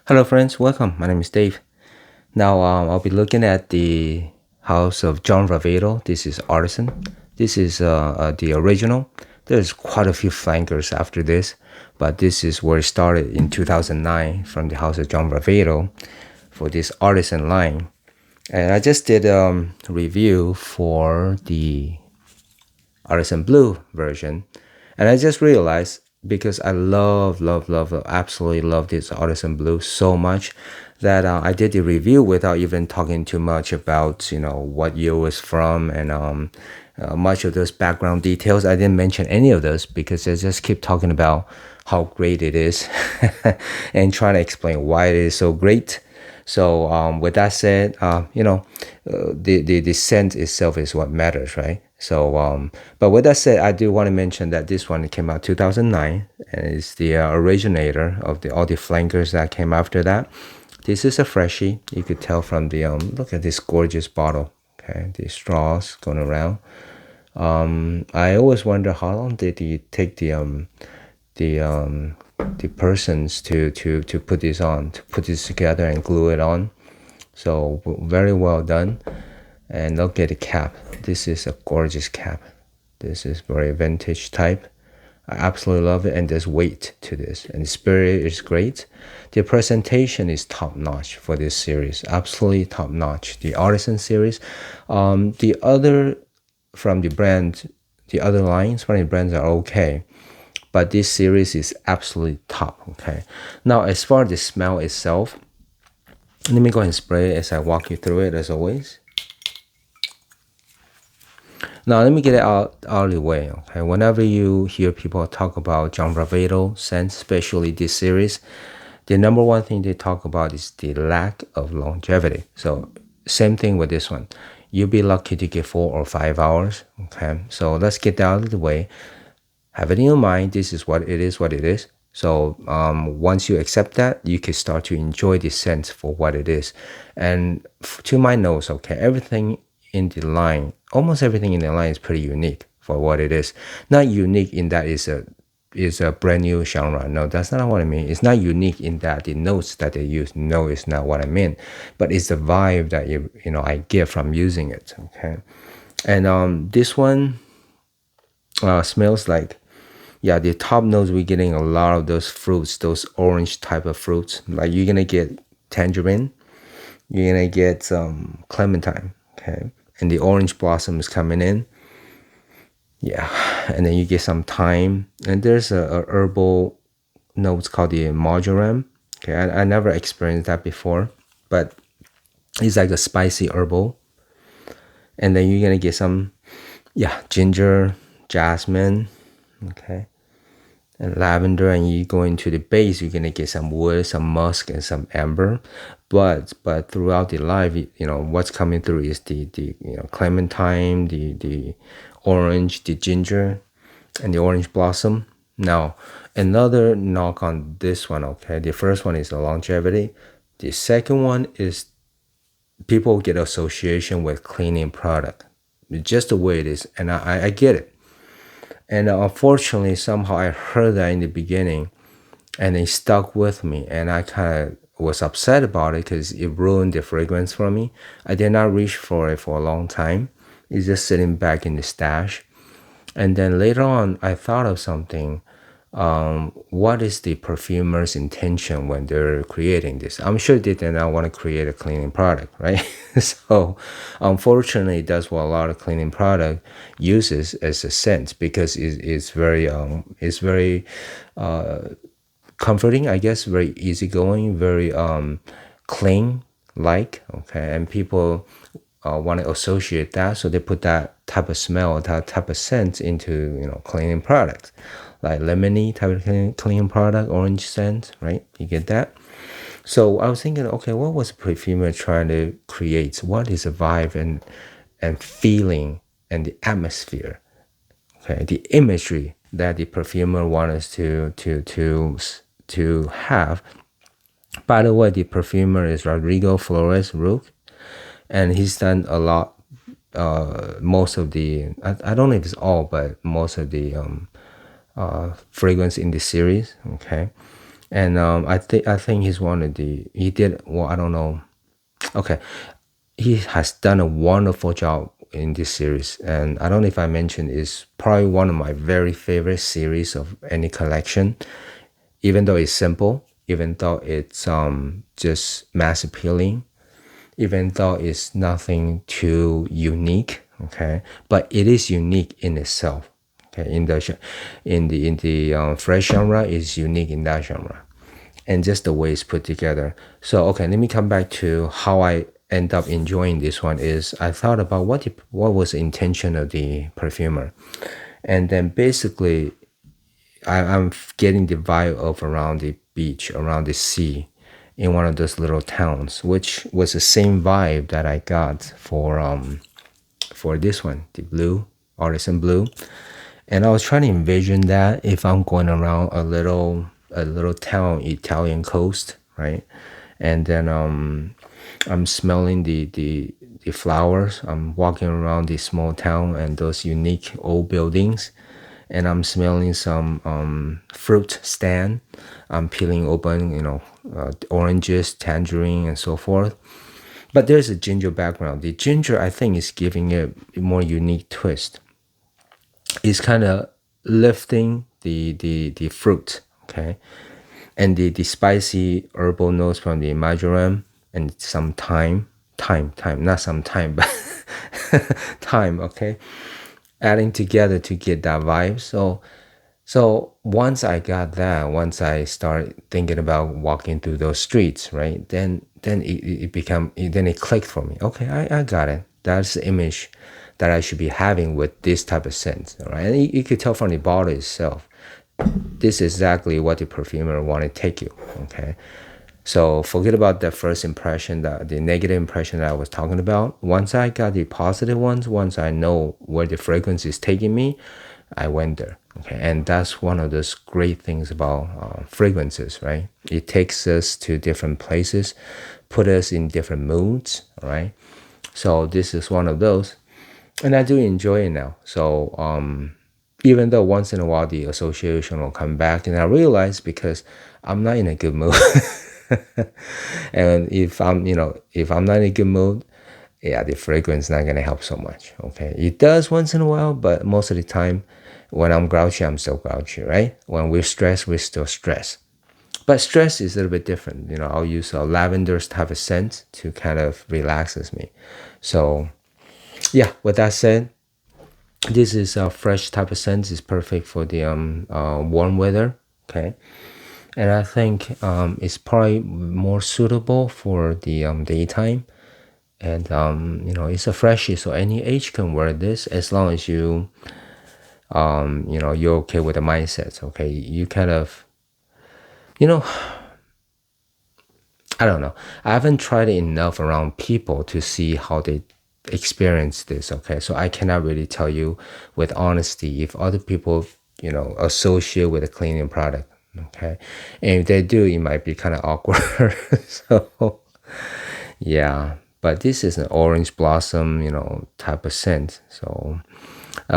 Hello, friends. Welcome. My name is Dave. Now, I'll be looking at the house of John Varvatos. This is artisan. This is the original. There's quite a few flankers after this, but this is where it started in 2009 from the house of John Varvatos for this artisan line. And I just did a review for the artisan blue version, and I just realized because I absolutely love this artisan blue so much that I did the review without even talking too much about what year it was from and much of those background details. I didn't mention any of those because I just keep talking about how great it is and trying to explain why it is so great. So with that said, the scent itself is what matters, right? So, but with that said, I do want to mention that this one came out 2009 and it's the originator of all the flankers that came after that. This is a freshie. You could tell from the look at this gorgeous bottle. Okay, the straws going around. I always wonder how long did he take the the persons to put this on, to put this together and glue it on. So very well done. And look at the cap. This is a gorgeous cap. This is very vintage type. I absolutely love it, and there's weight to this, and the spirit is great. The presentation is top notch for this series, absolutely top notch. The artisan series, the other from the brand, the other lines from the brands are okay, but this series is absolutely top. Okay, now as far as the smell itself, let me go ahead and spray it as I walk you through it as always. Now let me get it out of the way. Okay, whenever you hear people talk about John Varvatos scents, especially this series, the number one thing they talk about is the lack of longevity. So same thing with this one. You'll be lucky to get 4 or 5 hours. Okay, so let's get that out of the way. Have it in your mind. This is what it is. What it is. So once you accept that, you can start to enjoy the scent for what it is. And to my nose, okay, everything in the line, almost everything in the line is pretty unique for what it is. Not unique in that it's a brand new genre. No, that's not what I mean. It's not unique in that the notes that they use. No, it's not what I mean. But it's the vibe that I get from using it. Okay, and this one smells like, yeah, the top notes, we're getting a lot of those fruits, those orange type of fruits. Like you're gonna get tangerine, you're gonna get some clementine, okay, and the orange blossom is coming in. Yeah, and then you get some thyme, and there's a herbal notes called the marjoram. Okay, I never experienced that before, but it's like a spicy herbal. And then you're gonna get some, yeah, ginger, jasmine, okay, and lavender. And you go into the base, you're gonna get some wood, some musk, and some amber. But throughout the life, what's coming through is the clementine, the orange, the ginger, and the orange blossom. Now, another knock on this one, okay, the first one is the longevity. The second one is people get association with cleaning product. It's just the way it is, and I get it. And unfortunately, somehow I heard that in the beginning, and it stuck with me, and I kind of was upset about it because it ruined the fragrance for me. I did not reach for it for a long time. It's just sitting back in the stash. And then later on, I thought of something. What is the perfumer's intention when they're creating this? I'm sure they did not want to create a cleaning product, right? So unfortunately, that's what a lot of cleaning product uses as a scent, because it's very comforting, I guess, very easygoing, very clean like, okay, and people want to associate that, so they put that type of smell, that type of scent into cleaning products, like lemony type of cleaning product, orange scent, right? You get that? So I was thinking, okay, what was the perfumer trying to create? What is the vibe and feeling and the atmosphere? Okay, the imagery that the perfumer wants us to have. By the way, the perfumer is Rodrigo Flores Rook, and he's done a lot. Most of the I don't know if it's all, but most of the fragrance in the series. Okay, And I think he's one of he did, well, I don't know. Okay, he has done a wonderful job in this series, and I don't know if I mentioned, is probably one of my very favorite series of any collection. Even though it's simple, even though it's just mass appealing, even though it's nothing too unique, okay, but it is unique in itself. Okay, in the fresh genre is unique in that genre, and just the way it's put together. So okay, let me come back to how I end up enjoying this one. Is I thought about what was the intention of the perfumer, and then basically I'm getting the vibe of around the beach, around the sea, in one of those little towns, which was the same vibe that I got for this one, the blue, artisan blue. And I was trying to envision that if I'm going around a little town, Italian coast, right? And then I'm smelling the flowers. I'm walking around this small town and those unique old buildings, and I'm smelling some fruit stand. I'm peeling open, oranges, tangerine, and so forth. But there's a ginger background. The ginger, I think, is giving it a more unique twist. It's kind of lifting the fruit, okay, and the spicy herbal notes from the marjoram and some thyme, not some time, but thyme, okay, adding together to get that vibe. So once I got that, once I started thinking about walking through those streets, right, then it clicked for me. Okay, I got it. That's the image that I should be having with this type of scent, right? And you could tell from the bottle itself, this is exactly what the perfumer wanted to take you. Okay, so forget about the first impression, the negative impression that I was talking about. Once I got the positive ones, once I know where the fragrance is taking me, I went there. Okay, and that's one of those great things about fragrances, right? It takes us to different places, put us in different moods, right? So this is one of those, and I do enjoy it now. So even though once in a while the association will come back, and I realize because I'm not in a good mood. And if I'm not in a good mood, yeah, the fragrance is not gonna help so much. Okay, it does once in a while, but most of the time, when I'm grouchy, I'm still grouchy, right? When we're stressed, we're still stressed. But stress is a little bit different. I'll use a lavender type of scent to kind of relaxes me. So yeah, with that said, this is a fresh type of scent. It's perfect for the warm weather. Okay, and I think it's probably more suitable for the daytime. And it's a freshie, so any age can wear this as long as you're okay with the mindset. Okay, you kind of, you know, I don't know. I haven't tried it enough around people to see how they experience this. Okay, so I cannot really tell you with honesty if other people, associate with a cleaning product. Okay, and if they do, it might be kind of awkward. So yeah, but this is an orange blossom, type of scent. So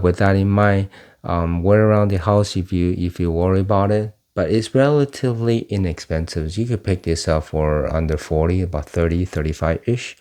with that in mind, wear around the house if you worry about it. But it's relatively inexpensive. You could pick this up for under 40, about 30, 35-ish.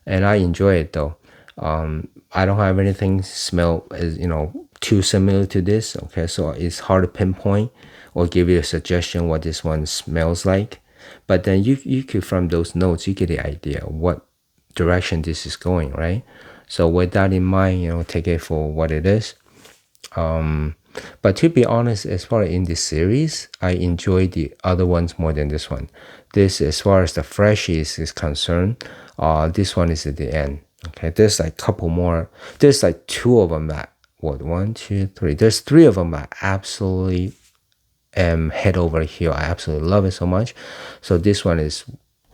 And I enjoy it though. I don't have anything smell as too similar to this. Okay, so it's hard to pinpoint or give you a suggestion what this one smells like. But then you could, from those notes, you get the idea what direction this is going, right? So with that in mind, take it for what it is. But to be honest, as far as in this series, I enjoy the other ones more than this one. This, as far as the freshies is concerned, this one is at the end. Okay, there's like a couple more. There's like two of them that, what, one, two, three. There's three of them that absolutely head over here. I absolutely love it so much. So this one is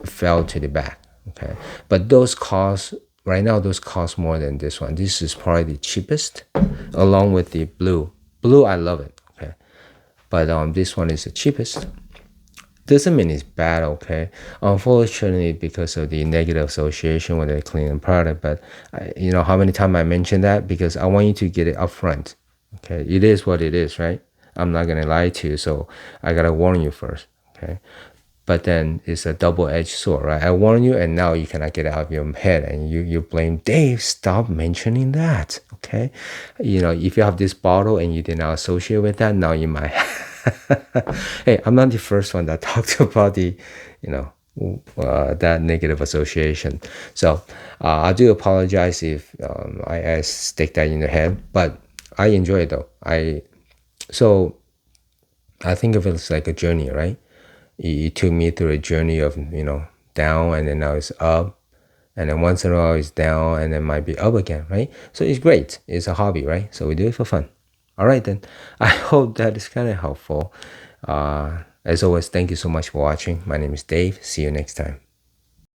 fell to the back. Okay, but those cost right now. Those cost more than this one. This is probably the cheapest, along with the blue. Blue, I love it. Okay, but this one is the cheapest. Doesn't mean it's bad. Okay, unfortunately, because of the negative association with the cleaning product. But how many times I mentioned that, because I want you to get it up front. Okay, it is what it is, right? I'm not gonna lie to you, so I gotta warn you first. Okay. But then it's a double-edged sword, right? I warn you, and now you cannot get it out of your head, and you blame Dave. Stop mentioning that, okay? You know, if you have this bottle and you did not associate with that, now you might. Hey, I'm not the first one that talked about the, you know, that negative association. So I do apologize if I stick that in the head, but I enjoy it though. So I think of it as like a journey, right? It took me through a journey of, you know, down, and then now it's up, and then once in a while it's down, and then might be up again, right? So it's great. It's a hobby, right? So we do it for fun. All right, then. I hope that is kind of helpful. As always, thank you so much for watching. My name is Dave. See you next time.